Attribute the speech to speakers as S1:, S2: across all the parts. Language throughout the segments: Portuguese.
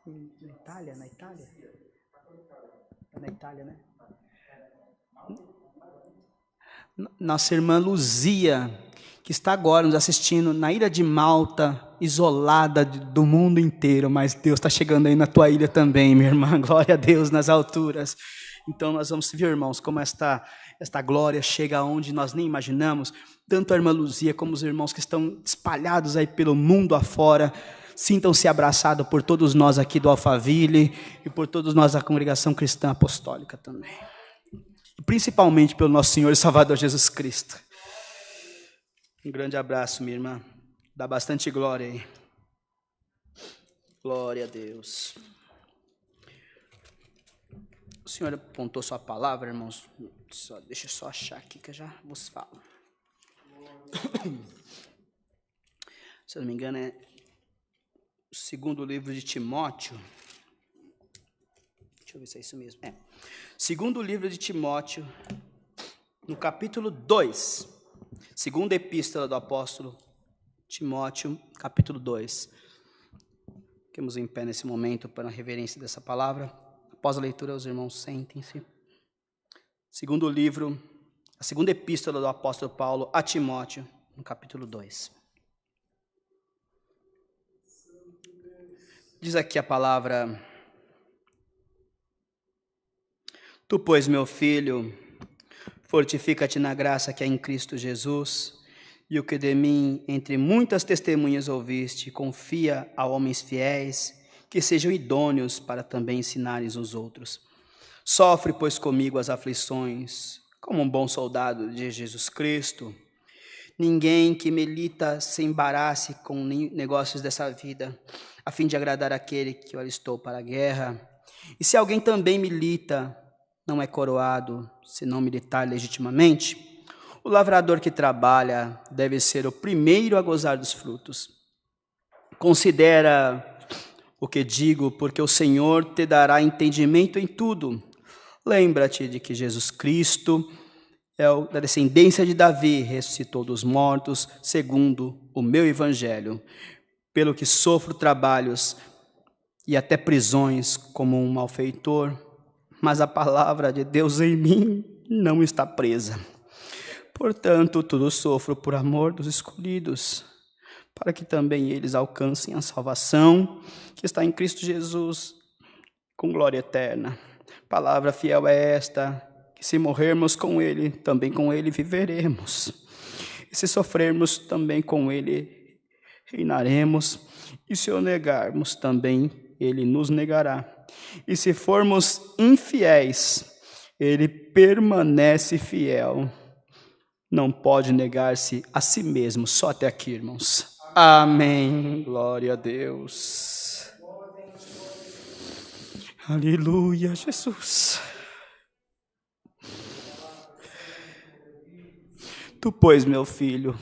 S1: Na Itália? É na Itália, né? Nossa irmã Luzia, que está agora nos assistindo na ilha de Malta, isolada do mundo inteiro, mas Deus está chegando aí na tua ilha também, minha irmã, glória a Deus nas alturas. Então nós vamos ver, irmãos, como esta glória chega aonde nós nem imaginamos, tanto a irmã Luzia como os irmãos que estão espalhados aí pelo mundo afora, sintam-se abraçados por todos nós aqui do Alphaville e por todos nós da congregação cristã apostólica também. E principalmente pelo nosso Senhor e Salvador Jesus Cristo. Um grande abraço, minha irmã. Dá bastante glória aí. Glória a Deus. O Senhor apontou sua palavra, irmãos? Deixa eu só achar aqui que eu já vos falo. Se eu não me engano, é o segundo livro de Timóteo. Deixa eu ver se é isso mesmo. Segundo livro de Timóteo, no capítulo 2. Segunda epístola do apóstolo Timóteo, capítulo 2. Ficamos em pé nesse momento para a reverência dessa palavra. Após a leitura, os irmãos sentem-se. Segundo livro, a segunda epístola do apóstolo Paulo a Timóteo, no capítulo 2. Diz aqui a palavra: Tu, pois, meu filho, fortifica-te na graça que há em Cristo Jesus, e o que de mim, entre muitas testemunhas ouviste, confia a homens fiéis, que sejam idôneos para também ensinares os outros. Sofre, pois, comigo as aflições, como um bom soldado de Jesus Cristo. Ninguém que milita se embarace com negócios dessa vida, a fim de agradar aquele que o alistou para a guerra. E se alguém também milita, não é coroado, se não militar legitimamente. O lavrador que trabalha deve ser o primeiro a gozar dos frutos. Considera o que digo, porque o Senhor te dará entendimento em tudo. Lembra-te de que Jesus Cristo é da descendência de Davi, ressuscitou dos mortos, segundo o meu evangelho, pelo que sofro trabalhos e até prisões como um malfeitor, mas a palavra de Deus em mim não está presa. Portanto, tudo sofro por amor dos escolhidos, para que também eles alcancem a salvação que está em Cristo Jesus, com glória eterna. Palavra fiel é esta, que se morrermos com Ele, também com Ele viveremos. E se sofrermos, também com Ele reinaremos. E se o negarmos, também Ele nos negará. E se formos infiéis, Ele permanece fiel. Não pode negar-se a si mesmo. Só até aqui, irmãos. Amém. Glória a Deus. Aleluia, Jesus. Tu, pois, meu filho,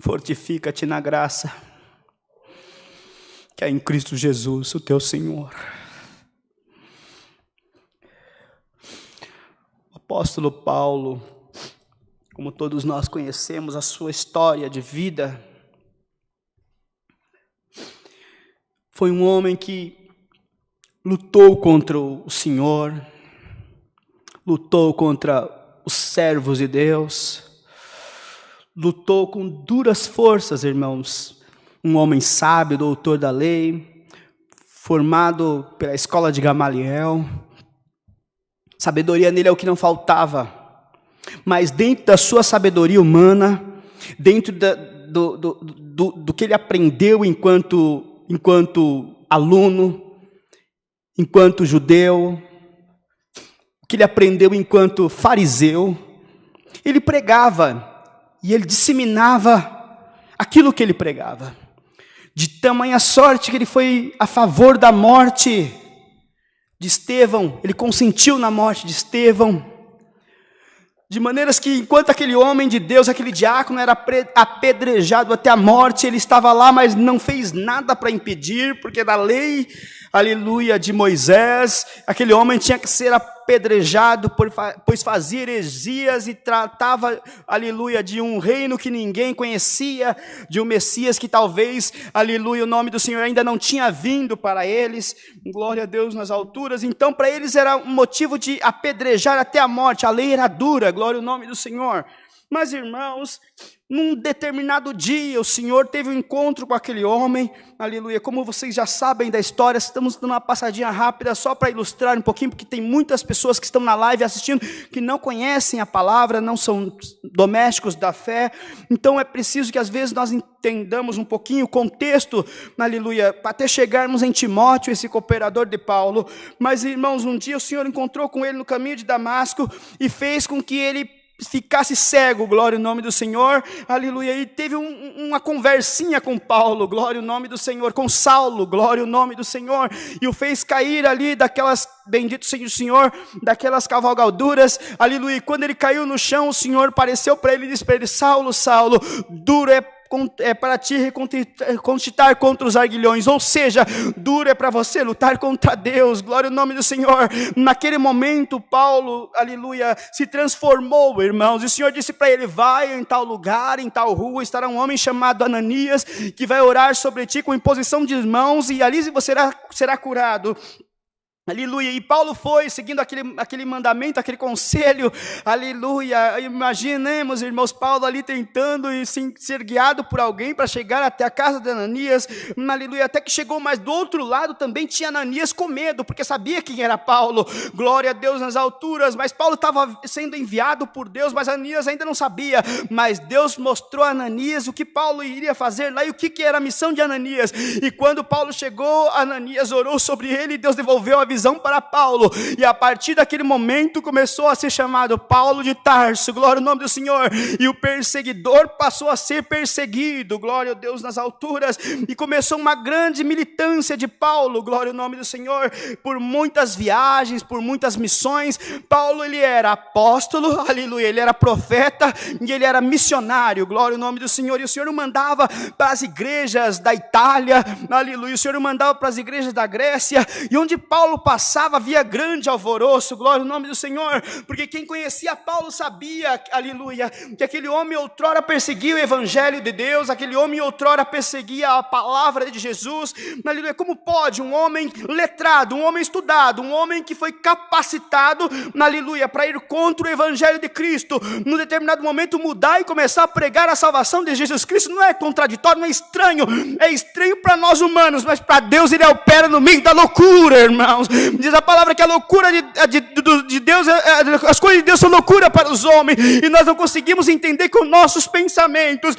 S1: fortifica-te na graça que é em Cristo Jesus, o teu Senhor. O apóstolo Paulo, como todos nós conhecemos a sua história de vida, foi um homem que lutou contra o Senhor, lutou contra os servos de Deus, lutou com duras forças, irmãos. Um homem sábio, doutor da lei, formado pela escola de Gamaliel. Sabedoria nele é o que não faltava. Mas dentro da sua sabedoria humana, dentro do que ele aprendeu enquanto aluno, enquanto judeu, o que ele aprendeu enquanto fariseu, ele pregava e ele disseminava aquilo que ele pregava. De tamanha sorte que ele foi a favor da morte de Estevão, ele consentiu na morte de Estevão, de maneiras que enquanto aquele homem de Deus, aquele diácono era apedrejado até a morte, ele estava lá, mas não fez nada para impedir, porque da lei aleluia, de Moisés. Aquele homem tinha que ser apedrejado, pois fazia heresias e tratava, aleluia, de um reino que ninguém conhecia, de um Messias que talvez, aleluia, o nome do Senhor ainda não tinha vindo para eles. Glória a Deus nas alturas. Então para eles era um motivo de apedrejar até a morte. A lei era dura, glória ao nome do Senhor. Mas irmãos, num determinado dia, o Senhor teve um encontro com aquele homem, aleluia. Como vocês já sabem da história, estamos dando uma passadinha rápida só para ilustrar um pouquinho, porque tem muitas pessoas que estão na live assistindo, que não conhecem a palavra, não são domésticos da fé. Então é preciso que às vezes nós entendamos um pouquinho o contexto, aleluia, até chegarmos em Timóteo, esse cooperador de Paulo. Mas irmãos, um dia o Senhor encontrou com ele no caminho de Damasco e fez com que ele ficasse cego, glória ao nome do Senhor, aleluia, e teve uma conversinha com Paulo, glória ao nome do Senhor, com Saulo, glória ao nome do Senhor, e o fez cair ali daquelas, bendito seja o Senhor, daquelas cavalgaduras, aleluia, e quando ele caiu no chão, o Senhor apareceu para ele e disse para ele: Saulo, Saulo, duro é para ti constitar contra os arguilhões, ou seja, duro é para você lutar contra Deus, glória ao nome do Senhor. Naquele momento, Paulo, aleluia, se transformou, irmãos, e o Senhor disse para ele: vai em tal lugar, em tal rua, estará um homem chamado Ananias, que vai orar sobre ti com imposição de mãos, e ali você será curado. Aleluia, e Paulo foi seguindo aquele mandamento, aquele conselho, aleluia. Imaginemos, irmãos, Paulo ali tentando ser guiado por alguém para chegar até a casa de Ananias, aleluia, até que chegou, mas do outro lado também tinha Ananias com medo, porque sabia quem era Paulo, glória a Deus nas alturas. Mas Paulo estava sendo enviado por Deus, mas Ananias ainda não sabia, mas Deus mostrou a Ananias o que Paulo iria fazer lá e o que era a missão de Ananias. E quando Paulo chegou, Ananias orou sobre ele e Deus devolveu a visão para Paulo, e a partir daquele momento começou a ser chamado Paulo de Tarso, glória ao nome do Senhor, e o perseguidor passou a ser perseguido, glória a Deus nas alturas, e começou uma grande militância de Paulo, glória ao nome do Senhor, por muitas viagens, por muitas missões. Paulo, ele era apóstolo, aleluia, ele era profeta, e ele era missionário, glória ao nome do Senhor, e o Senhor o mandava para as igrejas da Itália, aleluia, o Senhor o mandava para as igrejas da Grécia, e onde Paulo passava havia grande alvoroço, glória ao nome do Senhor, porque quem conhecia Paulo sabia, aleluia, que aquele homem outrora perseguia o evangelho de Deus, aquele homem outrora perseguia a palavra de Jesus, aleluia. Como pode um homem letrado, um homem estudado, um homem que foi capacitado, aleluia, para ir contra o evangelho de Cristo, num determinado momento mudar e começar a pregar a salvação de Jesus Cristo? Não é contraditório, não é estranho para nós humanos, mas para Deus ele opera no meio da loucura, irmãos. Diz a palavra que a loucura de Deus, as coisas de Deus são loucura para os homens, e nós não conseguimos entender com nossos pensamentos.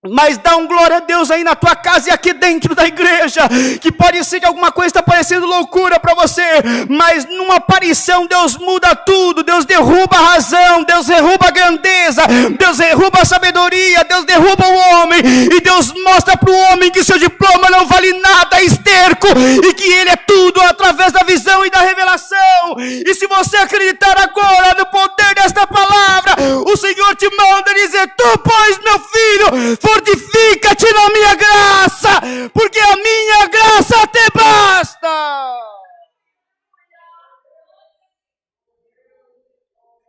S1: Mas dá um glória a Deus aí na tua casa e aqui dentro da igreja, que pode ser que alguma coisa está parecendo loucura para você, mas numa aparição Deus muda tudo, Deus derruba a razão, Deus derruba a grandeza, Deus derruba a sabedoria, Deus derruba o homem, e Deus mostra para o homem que seu diploma não vale nada, é esterco, e que ele é tudo através da visão e da revelação. E se você acreditar agora no poder desta palavra, o Senhor te manda dizer: tu, pois, meu filho, fortifica-te na minha graça, porque a minha graça te basta.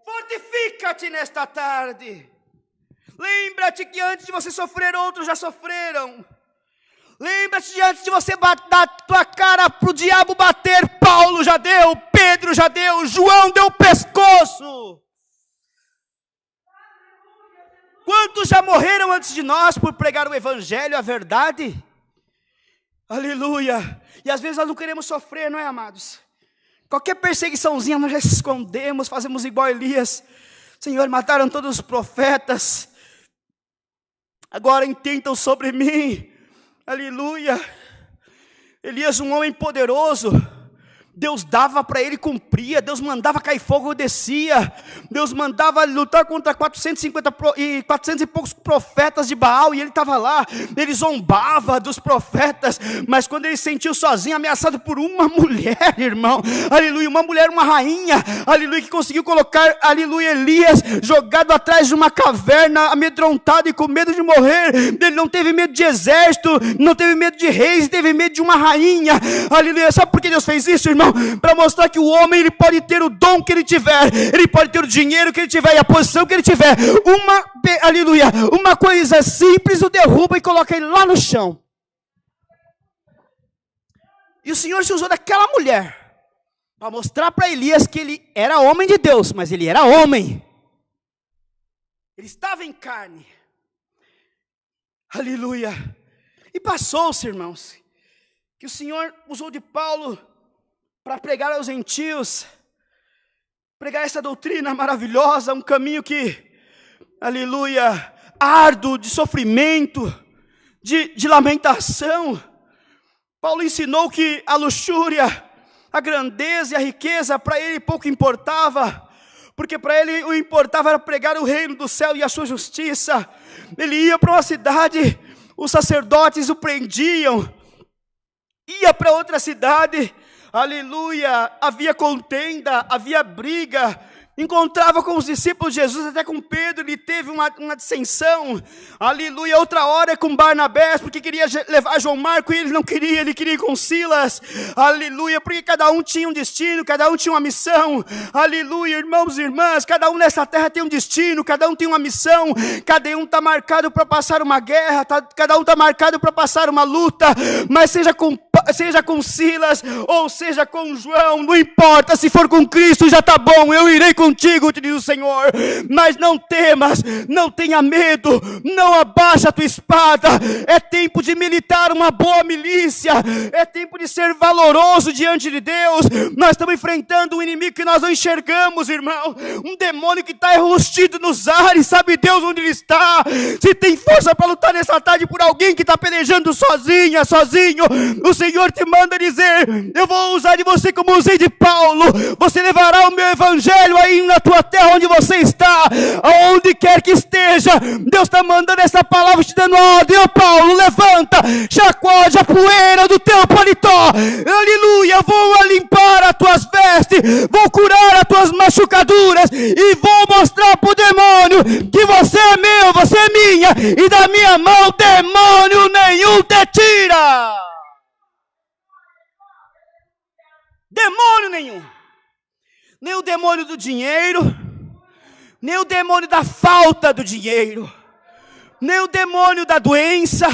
S1: Fortifica-te nesta tarde. Lembra-te que antes de você sofrer, outros já sofreram. Lembra-te de antes de você dar tua cara para o diabo bater, Paulo já deu, Pedro já deu, João deu o pescoço. Quantos já morreram antes de nós por pregar o evangelho, a verdade? Aleluia. E às vezes nós não queremos sofrer, não é, amados? Qualquer perseguiçãozinha nós já escondemos, fazemos igual Elias. Senhor, mataram todos os profetas, agora intentam sobre mim. Aleluia. Elias, um homem poderoso, Deus dava para ele, cumpria. Deus mandava cair fogo, descia. Deus mandava lutar contra 400 e poucos profetas de Baal, e ele estava lá. Ele zombava dos profetas, mas quando ele se sentiu sozinho, ameaçado por uma mulher, irmão, aleluia, uma mulher, uma rainha, aleluia, que conseguiu colocar, aleluia, Elias jogado atrás de uma caverna, amedrontado e com medo de morrer. Ele não teve medo de exército, não teve medo de reis, teve medo de uma rainha, aleluia. Sabe por que Deus fez isso, irmão? Para mostrar que o homem, ele pode ter o dom que ele tiver, ele pode ter o dinheiro que ele tiver e a posição que ele tiver. Aleluia, uma coisa simples o derruba e coloca ele lá no chão. E o Senhor se usou daquela mulher para mostrar para Elias que ele era homem de Deus, mas ele era homem. Ele estava em carne. Aleluia. E passou-se, irmãos, que o Senhor usou de Paulo para pregar aos gentios, pregar essa doutrina maravilhosa, um caminho que, aleluia, árduo, de sofrimento, de lamentação. Paulo ensinou que a luxúria, a grandeza e a riqueza para ele pouco importava, porque para ele o importava era pregar o reino do céu e a sua justiça. Ele ia para uma cidade, os sacerdotes o prendiam, ia para outra cidade, aleluia, havia contenda, havia briga, encontrava com os discípulos de Jesus, até com Pedro, ele teve uma dissensão, aleluia, outra hora com Barnabé, porque queria levar João Marco, e ele não queria, ele queria ir com Silas, aleluia, porque cada um tinha um destino, cada um tinha uma missão, aleluia, irmãos e irmãs, cada um nessa terra tem um destino, cada um tem uma missão, cada um está marcado para passar uma guerra, cada um está marcado para passar uma luta, mas seja com Silas, ou seja com João, não importa, se for com Cristo já está bom, eu irei contigo, te diz o Senhor, mas não temas, não tenha medo, não abaixa a tua espada, é tempo de militar uma boa milícia, é tempo de ser valoroso diante de Deus. Nós estamos enfrentando um inimigo que nós não enxergamos, irmão, um demônio que está enrustido nos ares, sabe Deus onde ele está. Se tem força para lutar nessa tarde por alguém que está pelejando sozinha, sozinho, o Senhor te manda dizer: eu vou usar de você como usei de Paulo, você levará o meu evangelho aí na tua terra onde você está, aonde quer que esteja. Deus está mandando essa palavra, te dando ordem: ó Paulo, levanta, sacode a poeira do teu paletó, aleluia, vou limpar as tuas vestes, vou curar as tuas machucaduras e vou mostrar para o demônio que você é meu, você é minha, e da minha mão demônio nenhum te tira. Demônio nenhum, nem o demônio do dinheiro, nem o demônio da falta do dinheiro, nem o demônio da doença,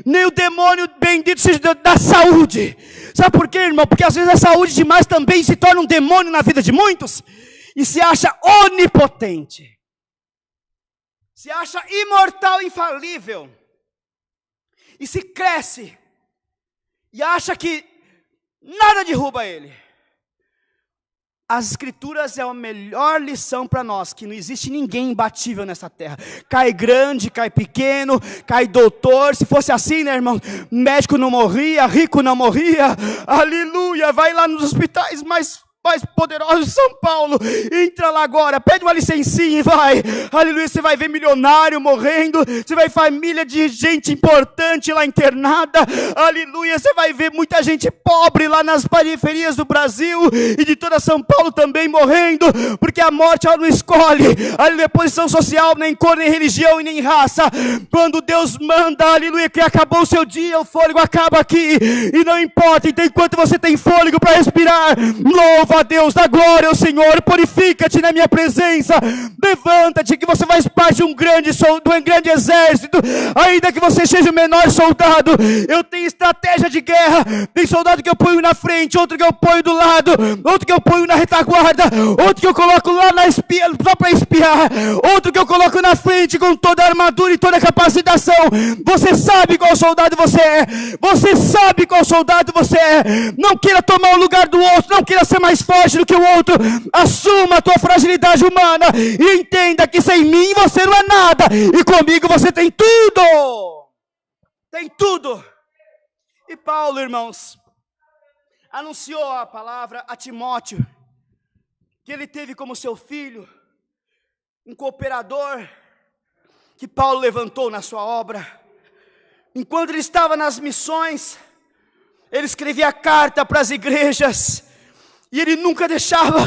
S1: nem o demônio, bendito seja Deus, da saúde. Sabe por quê, irmão? Porque às vezes a saúde demais também se torna um demônio na vida de muitos, e se acha onipotente, se acha imortal, infalível, e se cresce, e acha que nada derruba ele. As escrituras é a melhor lição para nós, que não existe ninguém imbatível nessa terra. Cai grande, cai pequeno, cai doutor. Se fosse assim, né, irmão? Médico não morria, rico não morria. Aleluia, vai lá nos hospitais mais poderosos de São Paulo, entra lá agora, pede uma licencinha e vai, aleluia, você vai ver milionário morrendo, você vai ver família de gente importante lá internada, aleluia, você vai ver muita gente pobre lá nas periferias do Brasil e de toda São Paulo também morrendo, porque a morte ela não escolhe, aleluia, posição social, nem cor, nem religião e nem raça. Quando Deus manda, aleluia, que acabou o seu dia, o fôlego acaba aqui, e não importa, então enquanto você tem fôlego para respirar, louva a Deus, dá glória ao Senhor, purifica-te na minha presença, levanta-te que você faz parte de um grande exército, ainda que você seja o menor soldado. Eu tenho estratégia de guerra, tem soldado que eu ponho na frente, outro que eu ponho do lado, outro que eu ponho na retaguarda, outro que eu coloco lá na espia, só para espiar, outro que eu coloco na frente com toda a armadura e toda a capacitação. Você sabe qual soldado você é, você sabe qual soldado você é. Não queira tomar o lugar do outro, não queira ser mais forte do que o outro, assuma a tua fragilidade humana e entenda que sem mim você não é nada, e comigo você tem tudo. Tem tudo. E Paulo, irmãos, anunciou a palavra a Timóteo, que ele teve como seu filho um cooperador que Paulo levantou na sua obra. Enquanto ele estava nas missões, ele escrevia carta para as igrejas, e ele nunca deixava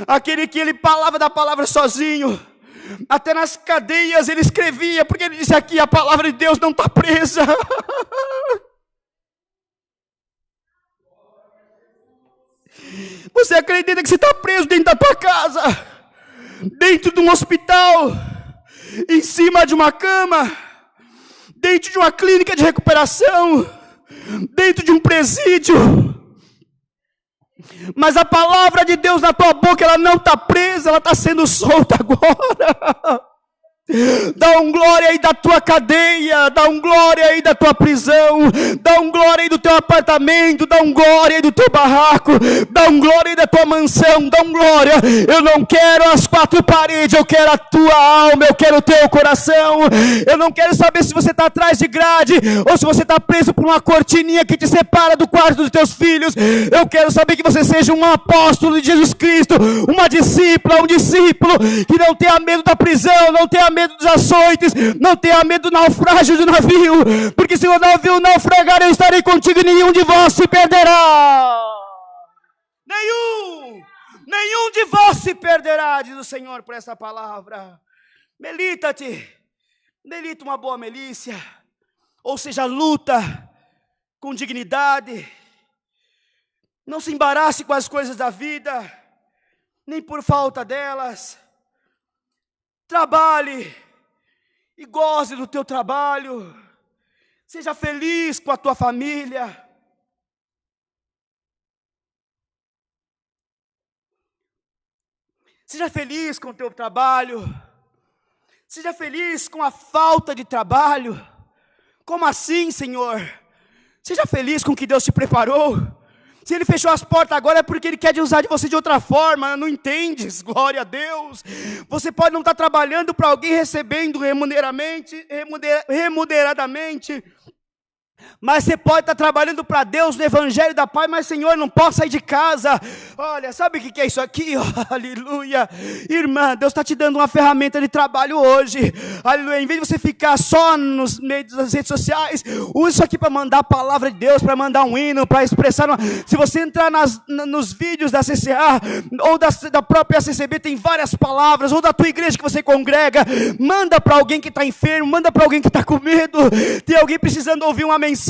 S1: aquele que ele falava da palavra sozinho. Até nas cadeias ele escrevia, porque ele disse aqui, a palavra de Deus não está presa. Você acredita que você está preso dentro da tua casa, dentro de um hospital, em cima de uma cama, dentro de uma clínica de recuperação, dentro de um presídio, mas a palavra de Deus na tua boca, ela não está presa, ela está sendo solta agora. Dá um glória aí da tua cadeia, dá um glória aí da tua prisão, dá um glória aí do teu apartamento, dá um glória aí do teu barraco, dá um glória aí da tua mansão, dá um glória. Eu não quero as quatro paredes, eu quero a tua alma, eu quero o teu coração. Eu não quero saber se você está atrás de grade ou se você está preso por uma cortininha que te separa do quarto dos teus filhos. Eu quero saber que você seja um apóstolo de Jesus Cristo, uma discípula, um discípulo que não tenha medo da prisão, não tenha medo dos açoites, não tenha medo do naufrágio do navio, porque se o navio naufragar, eu estarei contigo e nenhum de vós se perderá. Nenhum de vós se perderá, diz o Senhor por essa palavra. Melita-te, melita uma boa milícia, ou seja, luta com dignidade. Não se embarace com as coisas da vida, nem por falta delas. Trabalhe e goze do teu trabalho. Seja feliz com a tua família. Seja feliz com o teu trabalho. Seja feliz com a falta de trabalho. Como assim, Senhor? Seja feliz com o que Deus te preparou. Se Ele fechou as portas agora é porque Ele quer usar de você de outra forma, não entendes? Glória a Deus. Você pode não estar trabalhando para alguém recebendo remuneradamente, mas você pode estar trabalhando para Deus no Evangelho da Paz, mas Senhor, não posso sair de casa. Olha, sabe o que é isso aqui? Oh, aleluia. Irmã, Deus está te dando uma ferramenta de trabalho hoje. Aleluia. Em vez de você ficar só nos meios das redes sociais, use isso aqui para mandar a palavra de Deus, para mandar um hino, para expressar. Se você entrar nos vídeos da CCA, ou da própria CCB, tem várias palavras, ou da tua igreja que você congrega, manda para alguém que está enfermo, manda para alguém que está com medo. Tem alguém precisando ouvir uma mensagem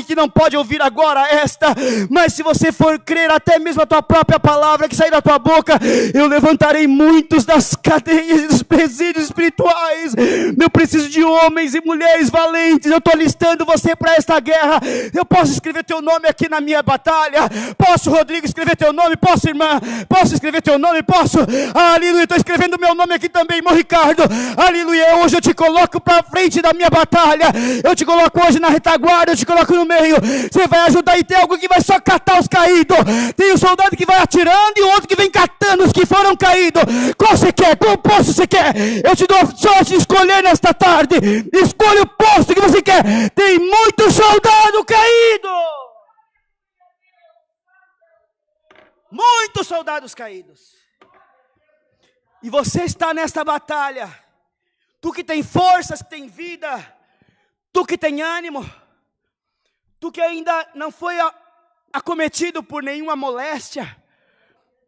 S1: que não pode ouvir agora esta, mas se você for crer até mesmo a tua própria palavra que sair da tua boca, eu levantarei muitos das cadeias e dos presídios espirituais. Eu preciso de homens e mulheres valentes. Eu estou alistando você para esta guerra. Eu posso escrever teu nome aqui na minha batalha? Posso, Rodrigo, escrever teu nome? Posso, irmã? Posso escrever teu nome? Posso? Aleluia, estou escrevendo meu nome aqui também, irmão Ricardo. Aleluia, hoje eu te coloco para frente da minha batalha. Eu te coloco hoje na retaguarda, eu te coloco no meio. Você vai ajudar e tem algo que vai só catar os caídos. Tem um soldado que vai atirando e o outro que vem catando os que foram caídos. Qual você quer? Qual posto você quer? Eu te dou a sorte de escolher nesta tarde. Escolha o posto que você quer. Tem muito soldado caído. Muitos soldados caídos. E você está nesta batalha. Tu que tem forças, que tem vida. Tu que tem ânimo. Tu que ainda não foi acometido por nenhuma moléstia,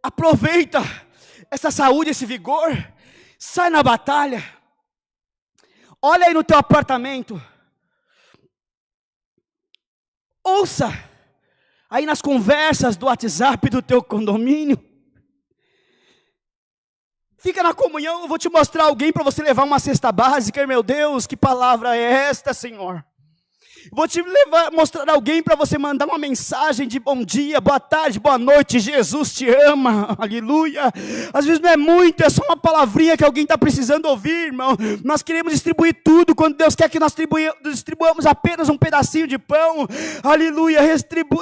S1: aproveita essa saúde, esse vigor, sai na batalha. Olha aí no teu apartamento, ouça aí nas conversas do WhatsApp do teu condomínio, fica na comunhão. Eu vou te mostrar alguém para você levar uma cesta básica. Meu Deus, que palavra é esta, Senhor? Vou te mostrar alguém para você mandar uma mensagem de bom dia, boa tarde, boa noite. Jesus te ama, aleluia. Às vezes não é muito, é só uma palavrinha que alguém está precisando ouvir, irmão. Nós queremos distribuir tudo, quando Deus quer que nós distribuamos apenas um pedacinho de pão. Aleluia,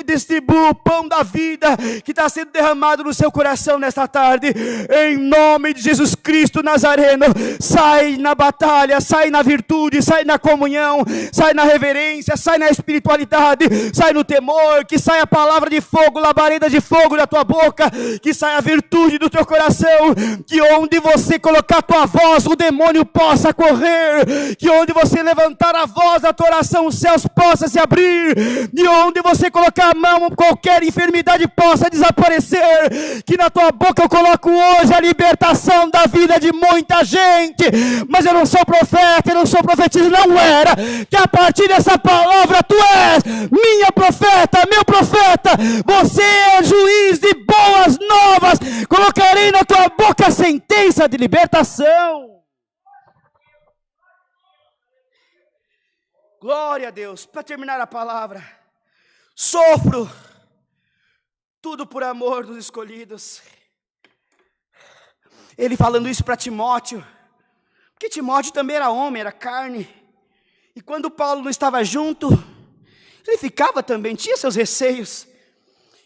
S1: distribua o pão da vida que está sendo derramado no seu coração nesta tarde. Em nome de Jesus Cristo Nazareno, sai na batalha, sai na virtude, sai na comunhão, sai na reverência, obediência, sai na espiritualidade, sai no temor, que saia a palavra de fogo, labareda de fogo da tua boca, que saia a virtude do teu coração, que onde você colocar a tua voz, o demônio possa correr, que onde você levantar a voz da tua oração, os céus possam se abrir, de onde você colocar a mão, qualquer enfermidade possa desaparecer, que na tua boca eu coloco hoje a libertação da vida de muita gente, mas eu não sou profeta, eu não sou profetisa, não era, que a partir dessa palavra tu és minha profeta, meu profeta, você é juiz de boas novas, colocarei na tua boca a sentença de libertação. Glória a Deus. Para terminar a palavra, sofro tudo por amor dos escolhidos. Ele falando isso para Timóteo, porque Timóteo também era homem, era carne, e quando Paulo não estava junto, ele ficava também, tinha seus receios,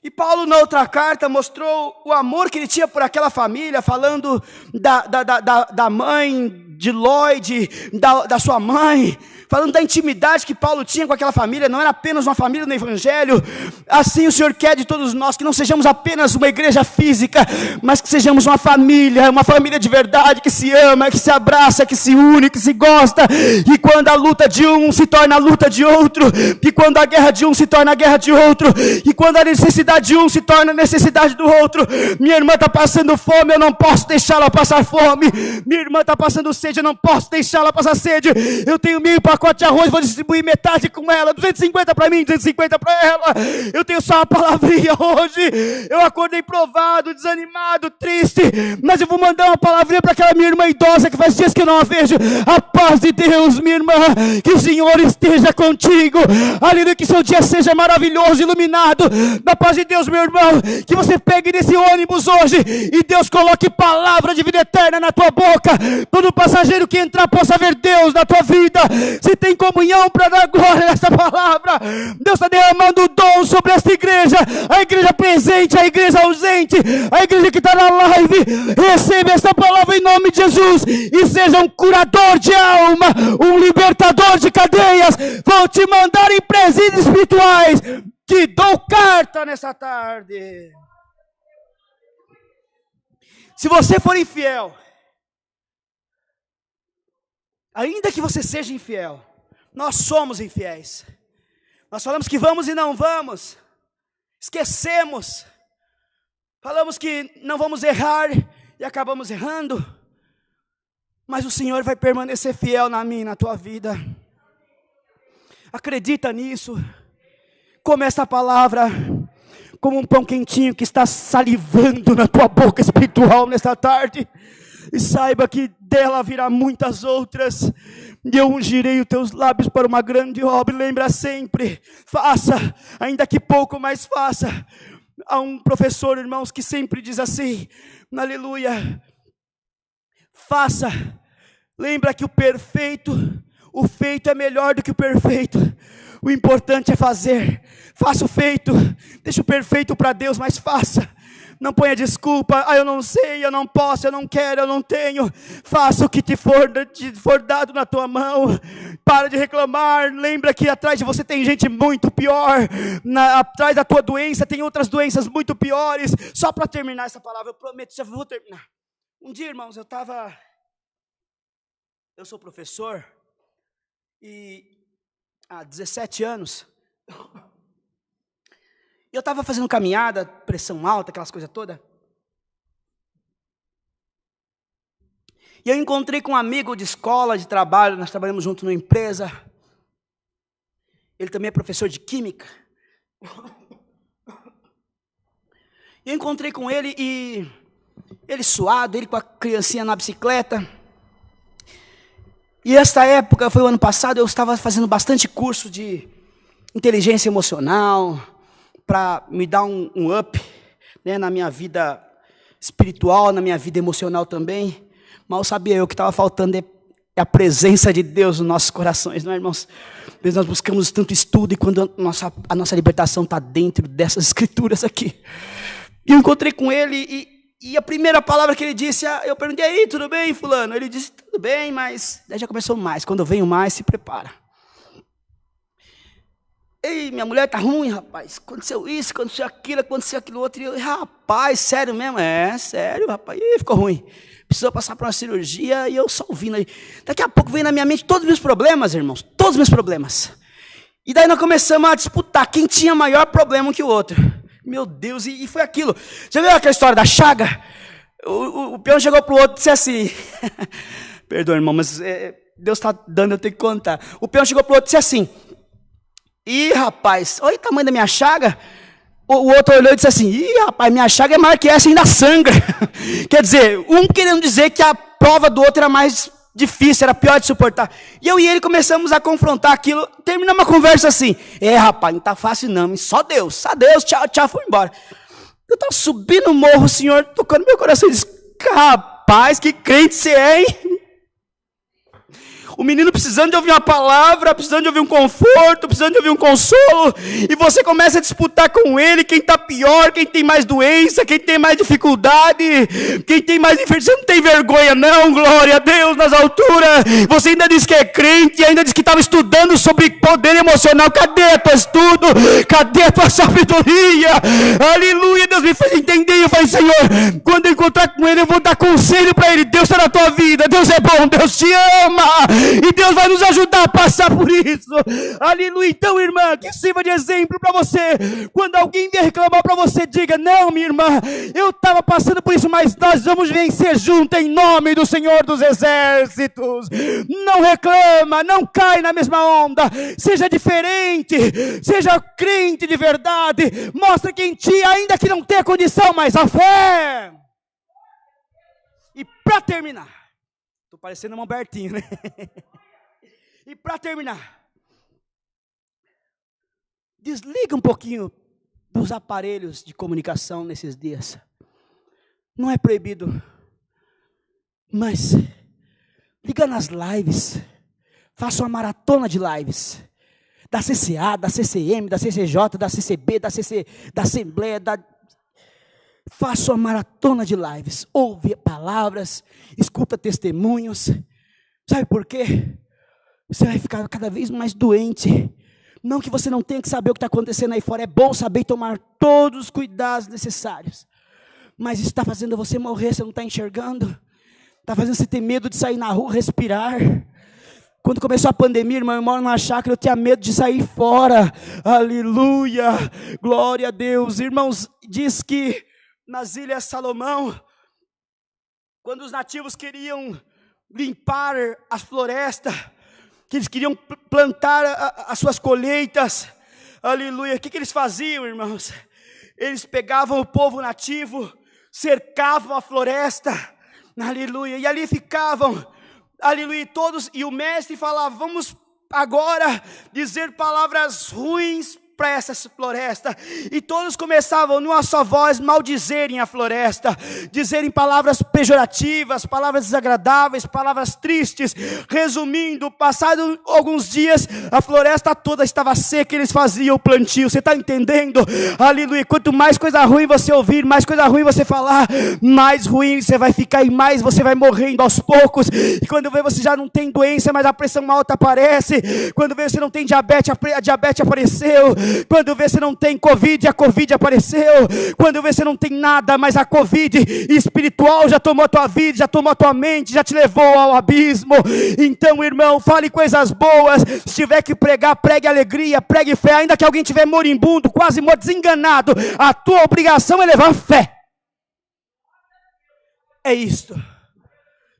S1: e Paulo na outra carta mostrou o amor que ele tinha por aquela família, falando da mãe de Lloyd, da sua mãe, falando da intimidade que Paulo tinha com aquela família, não era apenas uma família no Evangelho. Assim o Senhor quer de todos nós, que não sejamos apenas uma igreja física, mas que sejamos uma família de verdade, que se ama, que se abraça, que se une, que se gosta, e quando a luta de um se torna a luta de outro, e quando a guerra de um se torna a guerra de outro, e quando a necessidade de um se torna a necessidade do outro. Minha irmã está passando fome, eu não posso deixá-la passar fome. Minha irmã está passando sede, eu não posso deixá-la passar sede. Eu tenho meio pacote de arroz, vou distribuir metade com ela, 250 para mim, 250 para ela. Eu tenho só uma palavrinha hoje. Eu acordei provado, desanimado, triste, mas eu vou mandar uma palavrinha para aquela minha irmã idosa que faz dias que eu não a vejo. A paz de Deus, minha irmã, que o Senhor esteja contigo. Aleluia, que seu dia seja maravilhoso, iluminado da paz de Deus, meu irmão. Que você pegue nesse ônibus hoje e Deus coloque palavra de vida eterna na tua boca. Todo passageiro que entrar possa ver Deus na tua vida. Se tem comunhão para dar glória nessa palavra, Deus está derramando o dom sobre esta igreja, a igreja presente, a igreja ausente, a igreja que está na live. Receba essa palavra em nome de Jesus e seja um curador de alma, um libertador de cadeias. Vou te mandar em presídios espirituais. Te dou carta nessa tarde. Se você for infiel, ainda que você seja infiel, nós somos infiéis. Nós falamos que vamos e não vamos. Esquecemos. Falamos que não vamos errar e acabamos errando. Mas o Senhor vai permanecer fiel na minha e na tua vida. Acredita nisso. Come essa palavra como um pão quentinho que está salivando na tua boca espiritual nesta tarde. E saiba que dela virá muitas outras. E eu ungirei os teus lábios para uma grande obra. E lembra sempre, faça, ainda que pouco, mas faça. Há um professor, irmãos, que sempre diz assim, aleluia, faça. Lembra que o feito é melhor do que o perfeito. O importante é fazer. Faça o feito, deixa o perfeito para Deus, mas faça. Não ponha desculpa, eu não sei, eu não posso, eu não quero, eu não tenho. Faça o que te for dado na tua mão. Para de reclamar, lembra que atrás de você tem gente muito pior. Atrás da tua doença tem outras doenças muito piores. Só para terminar essa palavra, eu prometo, já vou terminar. Um dia, irmãos, eu sou professor, e há 17 anos, eu estava fazendo caminhada, pressão alta, aquelas coisas todas. E eu encontrei com um amigo de escola, de trabalho, nós trabalhamos junto numa empresa. Ele também é professor de química. Eu encontrei com ele e ele suado, ele com a criancinha na bicicleta. E esta época, foi o ano passado, eu estava fazendo bastante curso de inteligência emocional, para me dar um up, né, na minha vida espiritual, na minha vida emocional também. Mal sabia eu que estava faltando é a presença de Deus nos nossos corações, não é, irmãos? Às vezes nós buscamos tanto estudo e quando a nossa libertação está dentro dessas escrituras aqui. E eu encontrei com ele e a primeira palavra que ele disse, eu perguntei, aí, tudo bem, fulano? Ele disse, tudo bem, mas daí já começou mais. Quando eu venho mais, se prepara. Ei, minha mulher tá ruim, rapaz. Aconteceu isso, aconteceu aquilo outro. E eu, rapaz, sério mesmo? É, sério, rapaz. Ih, ficou ruim. Precisou passar por uma cirurgia e eu só ouvindo aí. Daqui a pouco vem na minha mente todos os meus problemas, irmãos. Todos os meus problemas. E daí nós começamos a disputar quem tinha maior problema que o outro. Meu Deus, e foi aquilo. Já viu aquela história da chaga? O peão chegou pro outro e disse assim... Perdoa, irmão, mas Deus está dando, eu tenho que contar. O peão chegou pro outro e disse assim... Ih, rapaz, olha o tamanho da minha chaga. O outro olhou e disse assim, ih, rapaz, minha chaga é maior que essa e ainda sangra. Quer dizer, um querendo dizer que a prova do outro era mais difícil, era pior de suportar. E eu e ele começamos a confrontar aquilo, terminamos a conversa assim, rapaz, não tá fácil não, só Deus, tchau, tchau, fui embora. Eu estava subindo o morro, o Senhor tocando meu coração e disse, rapaz, que crente você é, hein? O menino precisando de ouvir uma palavra, precisando de ouvir um conforto, precisando de ouvir um consolo, e você começa a disputar com ele quem está pior, quem tem mais doença, quem tem mais dificuldade, quem tem mais enfermidade. Você não tem vergonha não, glória a Deus nas alturas. Você ainda diz que é crente, ainda diz que estava estudando sobre poder emocional. Cadê teu estudo? Cadê a tua sabedoria? Aleluia, Deus me fez entender. Eu falei, Senhor, quando eu encontrar com ele, eu vou dar conselho para ele. Deus está na tua vida, Deus é bom, Deus te ama. E Deus vai nos ajudar a passar por isso. Aleluia. Então, irmã, que sirva de exemplo para você. Quando alguém vier reclamar para você, diga, não, minha irmã, eu estava passando por isso, mas nós vamos vencer junto em nome do Senhor dos Exércitos. Não reclama, não cai na mesma onda. Seja diferente, seja crente de verdade. Mostra que em ti, ainda que não tenha condição, mas a fé. E para terminar, estou parecendo um Albertinho, né? E para terminar, desliga um pouquinho dos aparelhos de comunicação nesses dias. Não é proibido, mas liga nas lives. Faça uma maratona de lives. Da CCA, da CCM, da CCJ, da CCB, da Assembleia, faça uma maratona de lives. Ouve palavras, escuta testemunhos. Sabe por quê? Você vai ficar cada vez mais doente. Não que você não tenha que saber o que está acontecendo aí fora. É bom saber tomar todos os cuidados necessários. Mas isso está fazendo você morrer, você não está enxergando. Está fazendo você ter medo de sair na rua, respirar. Quando começou a pandemia, irmão, eu moro numa chácara, eu tinha medo de sair fora. Aleluia, glória a Deus. Irmãos, diz que nas Ilhas Salomão, quando os nativos queriam limpar as florestas, que eles queriam plantar as suas colheitas, aleluia, o que eles faziam, irmãos? Eles pegavam o povo nativo, cercavam a floresta, aleluia, e ali ficavam, aleluia, todos, e o mestre falava, vamos agora dizer palavras ruins para essa floresta, e todos começavam numa só voz maldizerem a floresta, dizerem palavras pejorativas, palavras desagradáveis, palavras tristes. Resumindo, passado alguns dias, a floresta toda estava seca, eles faziam o plantio. Você está entendendo? Aleluia. Quanto mais coisa ruim você ouvir, mais coisa ruim você falar, mais ruim você vai ficar e mais você vai morrendo aos poucos. E quando vê você já não tem doença, mas a pressão alta aparece. Quando vê você não tem diabetes, a diabetes apareceu. Quando vê você não tem Covid, a Covid apareceu. Quando vê você não tem nada, mas a Covid espiritual já tomou a tua vida, já tomou a tua mente, já te levou ao abismo. Então, irmão, fale coisas boas. Se tiver que pregar, pregue alegria, pregue fé. Ainda que alguém estiver moribundo, quase morto, desenganado, a tua obrigação é levar fé. É isto.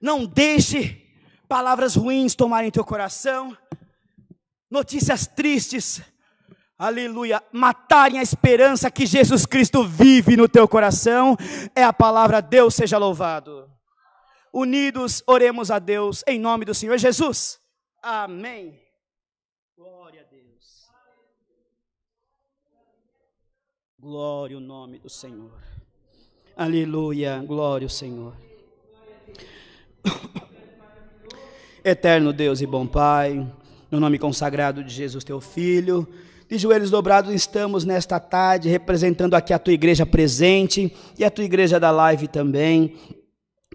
S1: Não deixe palavras ruins tomarem teu coração, notícias tristes, aleluia, matarem a esperança que Jesus Cristo vive no teu coração. É a palavra Deus seja louvado. Unidos, oremos a Deus, em nome do Senhor Jesus. Amém. Glória a Deus. Glória ao nome do Senhor. Aleluia, glória ao Senhor. Eterno Deus e bom Pai, no nome consagrado de Jesus teu Filho, de joelhos dobrados estamos nesta tarde, representando aqui a tua igreja presente, e a tua igreja da live também,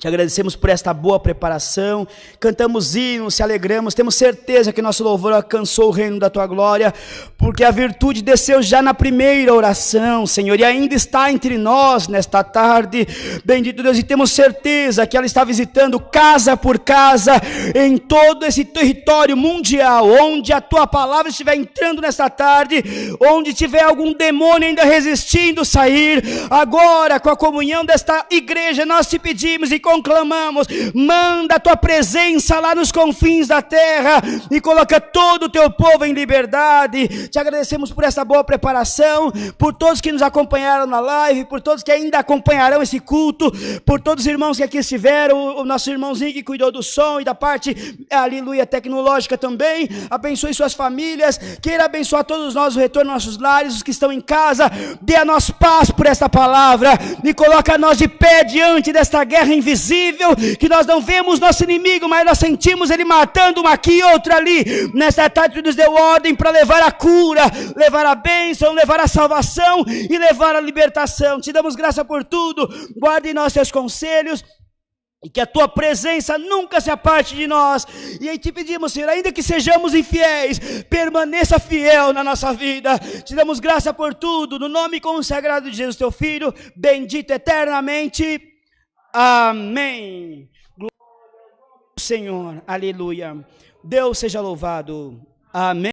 S1: Te agradecemos por esta boa preparação, cantamos hinos, se alegramos, temos certeza que nosso louvor alcançou o reino da Tua glória, porque a virtude desceu já na primeira oração, Senhor, e ainda está entre nós nesta tarde, bendito Deus, e temos certeza que ela está visitando casa por casa, em todo esse território mundial, onde a Tua palavra estiver entrando nesta tarde, onde tiver algum demônio ainda resistindo sair, agora com a comunhão desta igreja, nós te pedimos e conclamamos, manda a tua presença lá nos confins da terra e coloca todo o teu povo em liberdade. Te agradecemos por essa boa preparação, por todos que nos acompanharam na live, por todos que ainda acompanharão esse culto, por todos os irmãos que aqui estiveram, o nosso irmãozinho que cuidou do som e da parte, aleluia, tecnológica também. Abençoe suas famílias, queira abençoar todos nós, o retorno aos nossos lares, os que estão em casa, dê a nós paz por esta palavra e coloca nós de pé diante desta guerra invisível, que nós não vemos nosso inimigo, mas nós sentimos ele matando uma aqui e outra ali. Nesta tarde tu nos deu ordem para levar a cura, levar a bênção, levar a salvação e levar a libertação. Te damos graça por tudo, guarde em nós teus conselhos, e que a tua presença nunca se aparte de nós. E aí te pedimos, Senhor, ainda que sejamos infiéis, permaneça fiel na nossa vida. Te damos graça por tudo, no nome consagrado de Jesus, teu Filho, bendito eternamente. Amém. Glória ao Senhor, aleluia. Deus seja louvado. Amém.